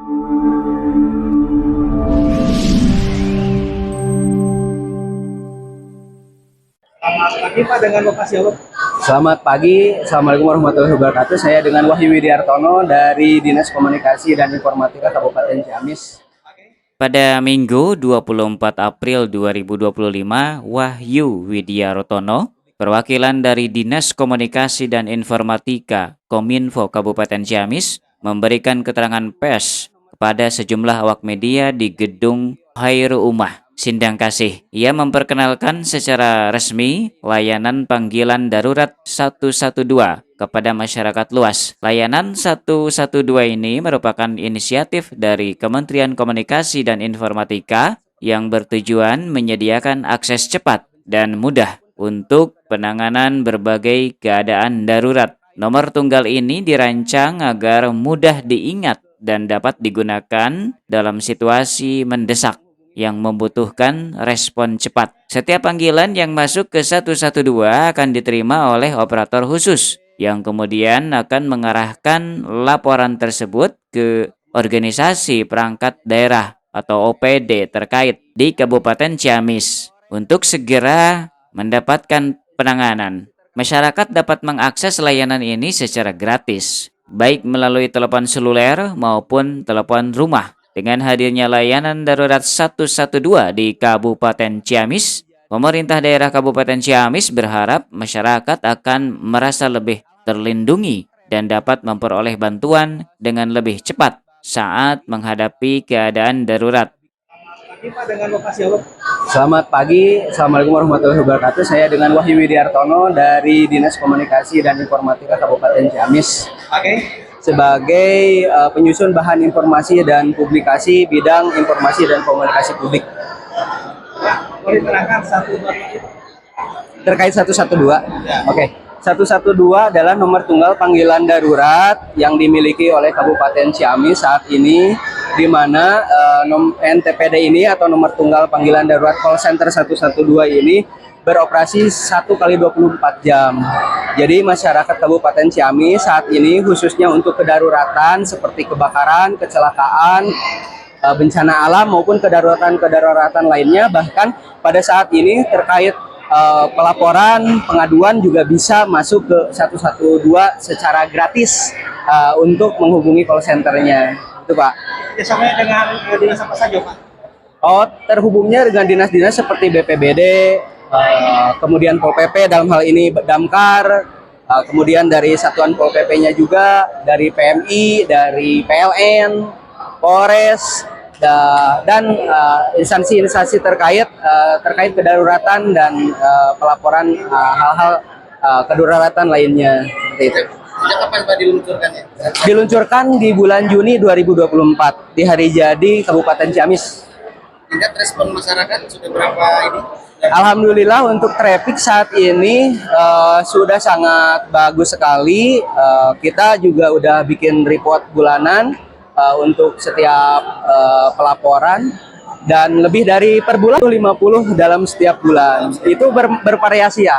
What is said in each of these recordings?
Selamat pagi Pak, dengan Bapak siapa? Selamat pagi, Assalamualaikum warahmatullahi wabarakatuh. Saya dengan Wahyu Widiartono dari Dinas Komunikasi dan Informatika Kabupaten Ciamis. Pada Minggu 24 April 2025, Wahyu Widiartono, perwakilan dari Dinas Komunikasi dan Informatika Kominfo Kabupaten Ciamis, memberikan keterangan pers kepada sejumlah awak media di Gedung Khairu Ummah, Sindang Kasih. Ia memperkenalkan secara resmi layanan panggilan darurat 112 kepada masyarakat luas. Layanan 112 ini merupakan inisiatif dari Kementerian Komunikasi dan Informatika yang bertujuan menyediakan akses cepat dan mudah untuk penanganan berbagai keadaan darurat. Nomor tunggal ini dirancang agar mudah diingat dan dapat digunakan dalam situasi mendesak yang membutuhkan respon cepat. Setiap panggilan yang masuk ke 112 akan diterima oleh operator khusus yang kemudian akan mengarahkan laporan tersebut ke organisasi perangkat daerah atau OPD terkait di Kabupaten Ciamis untuk segera mendapatkan penanganan. Masyarakat dapat mengakses layanan ini secara gratis, baik melalui telepon seluler maupun telepon rumah. Dengan hadirnya layanan darurat 112 di Kabupaten Ciamis, pemerintah daerah Kabupaten Ciamis berharap masyarakat akan merasa lebih terlindungi dan dapat memperoleh bantuan dengan lebih cepat saat menghadapi keadaan darurat. Pagi Pak, dengan Bapak siapa? Selamat pagi, Assalamualaikum warahmatullahi wabarakatuh. Saya dengan Wahyu Widiartono dari Dinas Komunikasi dan Informatika Kabupaten Ciamis. Sebagai penyusun bahan informasi dan publikasi bidang informasi dan komunikasi publik. Pak, boleh terangkan satu Terkait 112, oke. 112 adalah nomor tunggal panggilan darurat yang dimiliki oleh Kabupaten Ciamis saat ini, di mana NTPD ini atau nomor tunggal panggilan darurat call center 112 ini beroperasi 1 kali 24 jam. Jadi masyarakat Kabupaten Ciamis saat ini khususnya untuk kedaruratan seperti kebakaran, kecelakaan, bencana alam maupun kedaruratan lainnya, bahkan pada saat ini terkait pelaporan, pengaduan juga bisa masuk ke 112 secara gratis untuk menghubungi call centernya. Itu Pak. Kerjasamanya dengan dinas apa saja Pak? Oh, terhubungnya dengan dinas-dinas seperti BPBD, kemudian Pol PP dalam hal ini Damkar, kemudian dari Satuan Pol PP-nya juga, dari PMI, dari PLN, Polres, dan instansi-instansi terkait kedaruratan dan pelaporan hal-hal kedaruratan lainnya seperti itu. Sejak kapan Pak diluncurkannya? Diluncurkan di bulan Juni 2024 di hari jadi Kabupaten Ciamis. Tingkat respon masyarakat sudah berapa ini? Alhamdulillah untuk traffic saat ini sudah sangat bagus sekali. Kita juga udah bikin report bulanan untuk setiap pelaporan, dan lebih dari per bulan 50 dalam setiap bulan. Itu bervariasi ya.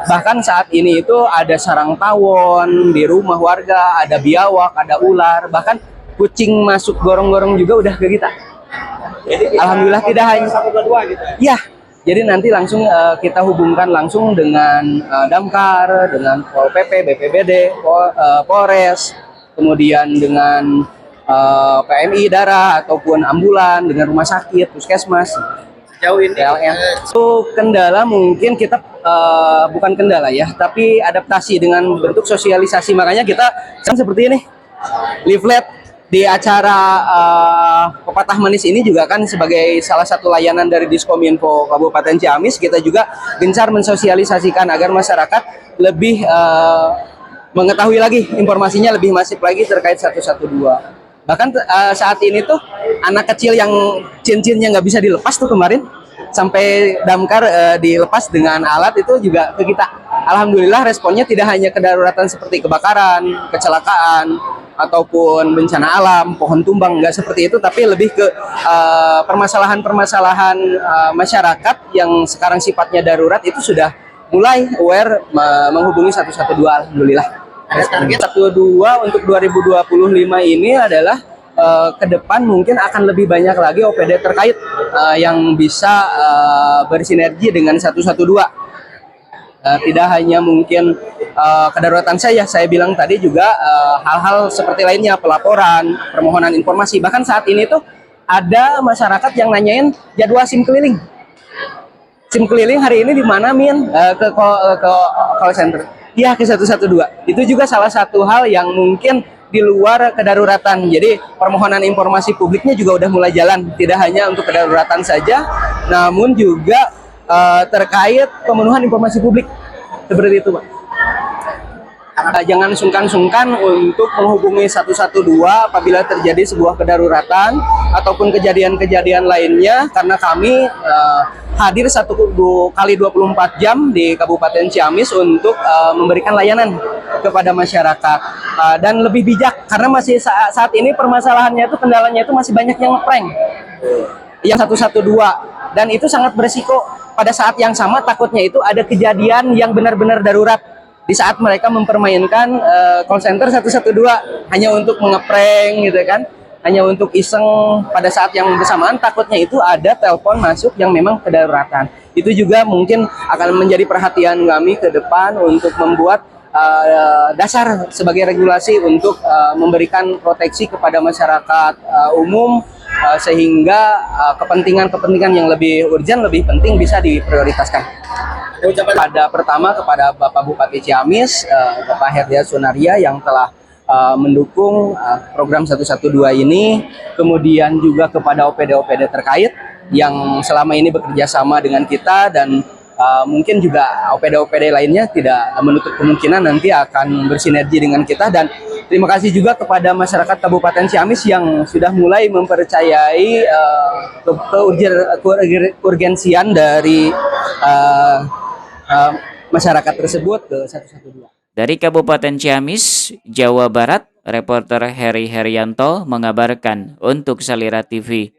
Bahkan saat ini itu ada sarang tawon di rumah warga, ada biawak, ada ular, bahkan kucing masuk gorong-gorong juga udah ke kita. Jadi Alhamdulillah tidak hanya 122 gitu. ya. Jadi nanti langsung kita hubungkan langsung dengan Damkar, dengan Pol PP, BPBD, Polres, kemudian dengan PMI daerah ataupun ambulan, dengan rumah sakit, puskesmas. Sejauh ini Itu kendala mungkin kita bukan kendala ya, tapi adaptasi dengan bentuk sosialisasi. Makanya kita seperti ini, leaflet di acara Pepatah Manis ini juga kan sebagai salah satu layanan dari Diskominfo Kabupaten Ciamis, kita juga gencar mensosialisasikan agar masyarakat lebih mengetahui lagi informasinya, lebih masif lagi terkait 112. Bahkan saat ini tuh anak kecil yang cincinnya nggak bisa dilepas tuh kemarin, sampai Damkar dilepas dengan alat itu juga ke kita. Alhamdulillah responnya tidak hanya kedaruratan seperti kebakaran, kecelakaan, ataupun bencana alam, pohon tumbang, nggak seperti itu, tapi lebih ke permasalahan-permasalahan masyarakat yang sekarang sifatnya darurat itu sudah mulai aware menghubungi 112. Alhamdulillah. ada target 112 untuk 2025 ini adalah ke depan mungkin akan lebih banyak lagi OPD terkait yang bisa bersinergi dengan 112. Tidak hanya mungkin kedaruratan saya bilang tadi juga hal-hal seperti lainnya, pelaporan, permohonan informasi. Bahkan saat ini tuh ada masyarakat yang nanyain jadwal SIM keliling. SIM keliling hari ini di mana, Min? Ke call center. Iya, ke 112. Itu juga salah satu hal yang mungkin di luar kedaruratan. Jadi permohonan informasi publiknya juga udah mulai jalan. Tidak hanya untuk kedaruratan saja, namun juga terkait pemenuhan informasi publik. Seperti itu, Pak. Jangan sungkan-sungkan untuk menghubungi 112 apabila terjadi sebuah kedaruratan ataupun kejadian-kejadian lainnya, karena kami hadir 1 kali 24 jam di Kabupaten Ciamis untuk memberikan layanan kepada masyarakat dan lebih bijak, karena masih saat ini permasalahannya itu, kendalanya itu masih banyak yang ngeprank yang 112, dan itu sangat berisiko. Pada saat yang sama takutnya itu ada kejadian yang benar-benar darurat di saat mereka mempermainkan call center 112 hanya untuk mengeprank gitu kan, hanya untuk iseng. Pada saat yang bersamaan takutnya itu ada telepon masuk yang memang kedaruratan. Itu juga mungkin akan menjadi perhatian kami ke depan untuk membuat dasar sebagai regulasi untuk memberikan proteksi kepada masyarakat umum, sehingga kepentingan-kepentingan yang lebih urgent, lebih penting bisa diprioritaskan. Pada pertama kepada Bapak Bupati Ciamis, Bapak Herdia Sunaria yang telah mendukung program 112 ini, kemudian juga kepada OPD-OPD terkait yang selama ini bekerja sama dengan kita, dan mungkin juga OPD-OPD lainnya tidak menutup kemungkinan nanti akan bersinergi dengan kita. Dan terima kasih juga kepada masyarakat Kabupaten Ciamis yang sudah mulai mempercayai keurgensian dari masyarakat tersebut ke 112. Dari Kabupaten Ciamis, Jawa Barat, reporter Heri Herianto mengabarkan untuk Salira TV.